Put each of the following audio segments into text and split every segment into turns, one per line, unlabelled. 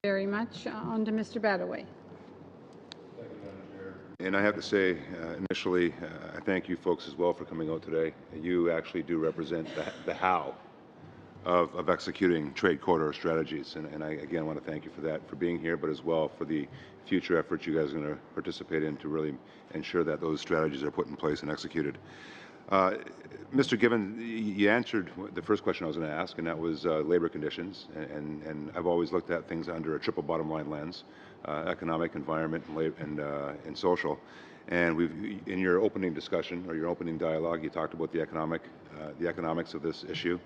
Very much. On to Mr. Badawey.
And I have to say, initially, I thank you folks as well for coming out today. You actually do represent the how of executing trade corridor strategies. And I, again, want to thank you for that, for being here, but as well for the future efforts you guys are going to participate in to really ensure that those strategies are put in place and executed. Mr. Given, you answered the first question I was going to ask, and that was labor conditions. And I've always looked at things under a triple bottom line lens, economic, environment, and social. And in your opening discussion or your opening dialogue, you talked about the economics of this issue.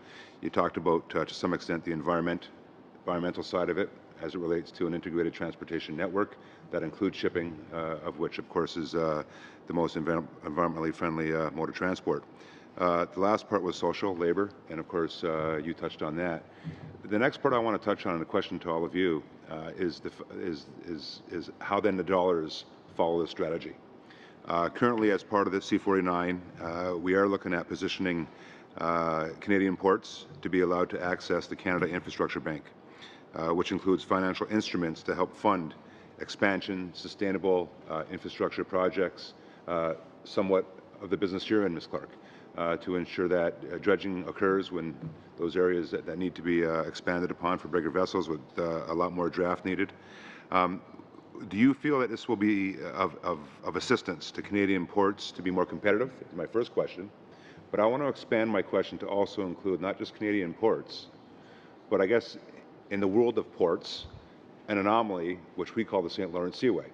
You talked about, to some extent, the environmental side of it as it relates to an integrated transportation network that includes shipping, of which, of course, is the most environmentally friendly mode of transport. The last part was social, labor, and of course, you touched on that. The next part I want to touch on, and a question to all of you, is how then the dollars follow the strategy. Currently, as part of the C-49, we are looking at positioning Canadian ports to be allowed to access the Canada Infrastructure Bank, which includes financial instruments to help fund expansion, sustainable infrastructure projects, somewhat of the business you're in, Ms. Clark, to ensure that dredging occurs when those areas that need to be expanded upon for bigger vessels with a lot more draft needed. Do you feel that this will be of assistance to Canadian ports to be more competitive? That's my first question. But I want to expand my question to also include not just Canadian ports, but I guess in the world of ports, an anomaly which we call the St. Lawrence Seaway.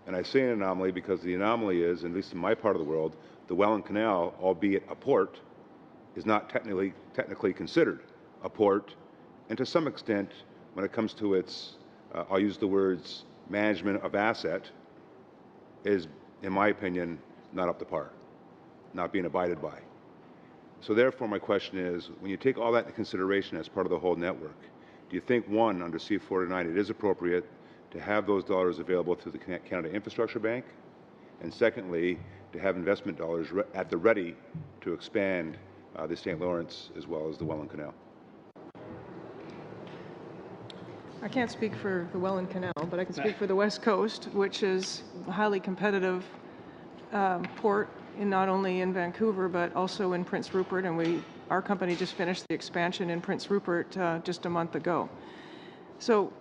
And I say an anomaly because the anomaly is, at least in my part of the world, the Welland Canal, albeit a port, is not technically considered a port. And to some extent, when it comes to its, I'll use the words, management of asset, is, in my opinion, not up to par, not being abided by. So therefore, my question is, when you take all that into consideration as part of the whole network, do you think, one, under C-49, it is appropriate to have those dollars available through the Canada Infrastructure Bank? And secondly, to have investment dollars at the ready to expand the St. Lawrence as well as the Welland Canal?
I can't speak for the Welland Canal, but I can speak for the West Coast, which is a highly competitive port, not only in Vancouver, but also in Prince Rupert. And our company just finished the expansion in Prince Rupert just a month ago. So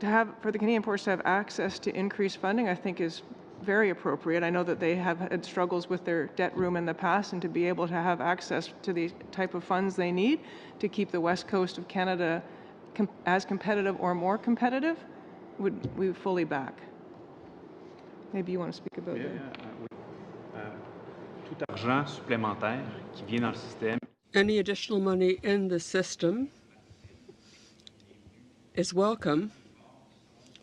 for the Canadian ports to have access to increased funding, I think is very appropriate. I know that they have had struggles with their debt room in the past, and to be able to have access to the type of funds they need to keep the West Coast of Canada as competitive or more competitive, we fully back. Maybe you want to speak about that.
Tout argent supplémentaire qui vient dans le système.
Any additional money in the system is welcome.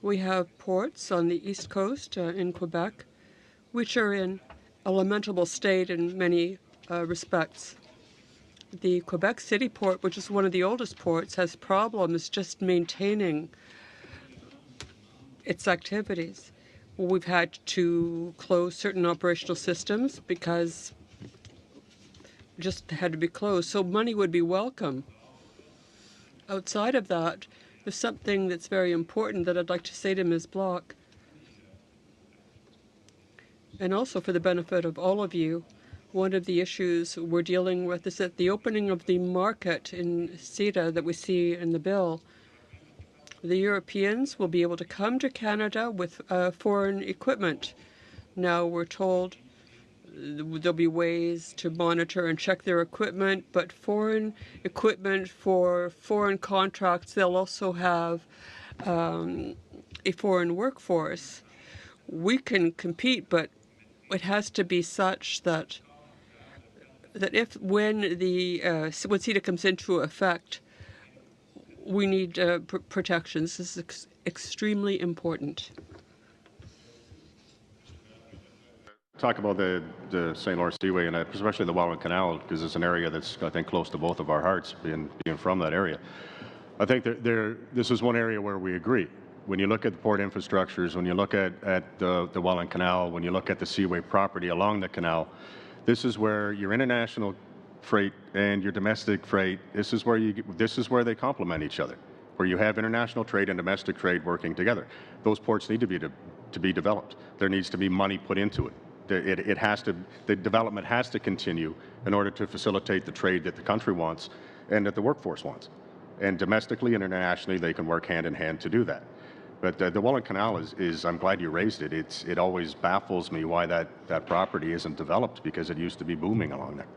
We have ports on the East Coast in Quebec, which are in a lamentable state in many respects. The Quebec City port, which is one of the oldest ports, has problems just maintaining its activities. We've had to close certain operational systems because just had to be closed, so money would be welcome. Outside of that, there's something that's very important that I'd like to say to Ms. Block, and also for the benefit of all of you. One of the issues we're dealing with is that the opening of the market in CETA that we see in the bill, the Europeans will be able to come to Canada with foreign equipment. Now we're told there'll be ways to monitor and check their equipment, but foreign equipment for foreign contracts, they'll also have a foreign workforce. We can compete, but it has to be such that when CETA comes into effect, we need protections. This is extremely important.
Talk about the St. Lawrence Seaway and especially the Welland Canal, because it's an area that's, I think, close to both of our hearts, being from that area. I think this is one area where we agree. When you look at the port infrastructures, when you look at the Welland Canal, when you look at the Seaway property along the canal, this is where your international freight and your domestic freight, this is where they complement each other. where you have international trade and domestic trade working together. Those ports need to be developed. There needs to be money put into it. The development has to continue in order to facilitate the trade that the country wants and that the workforce wants. And domestically and internationally, they can work hand in hand to do that. But the Welland Canal I'm glad you raised it. It always baffles me why that property isn't developed, because it used to be booming along there.